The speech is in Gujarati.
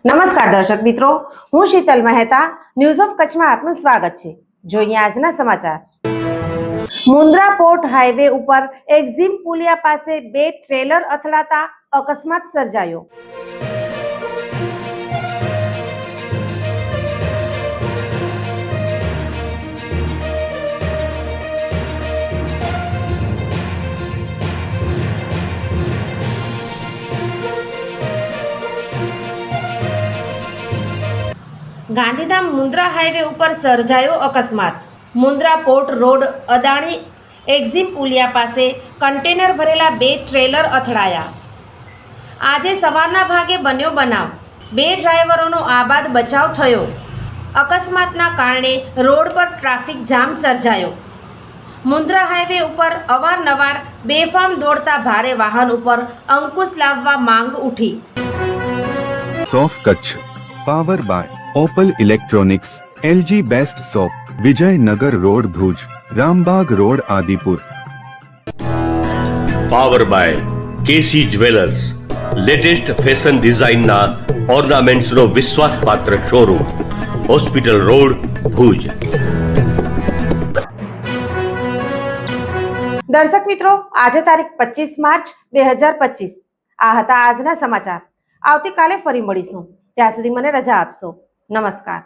નમસ્કાર દર્શક મિત્રો, હું શીતલ મહેતા ન્યૂઝ ઓફ કચ્છમાં આપનું સ્વાગત છે। જોઈએ આજના સમાચાર। મુન્દ્રા પોર્ટ હાઈવે ઉપર એક્ઝિમ પુલિયા પાસે બે ટ્રેલર અથડાતા અકસ્માત સર્જાયો। ગાંધીધામ મુન્દ્રા હાઈવે ઉપર સર્જાયો અકસ્માત। મુન્દ્રા પોર્ટ રોડ અદાણી એક્ઝિમ પુલિયા પાસે કન્ટેનર ભરેલા બે ટ્રેલર અથડાયા। આજે સવારના ભાગે બન્યો બનાવ। બે ડ્રાઈવરોનો આબાદ બચાવ થયો। અકસ્માતના કારણે રોડ પર ટ્રાફિક જામ સર્જાયો। મુન્દ્રા હાઈવે ઉપર અવારનવાર બેફામ દોડતા ભારે વાહન ઉપર અંકુશ લાવવા માંગ ઉઠી। સોફ Kutch power by Opal electronics, LG best shop, Vijaynagar road Bhuj, Rambagh road Adipur. Power by KC jewellers, latest fashion ડિઝાઇનના ઓર્નામેન્ટ્સનો વિશ્વાસપાત્ર શોરૂમ, હોસ્પિટલ રોડ ભુજ। દર્શક મિત્રો, આજે તારીખ 25 માર્ચ 2025 આ હતા આજના સમાચાર। આવતીકાલે ફરી મળીશું, ત્યાં સુધી મને રજા આપશો। નમસ્કાર।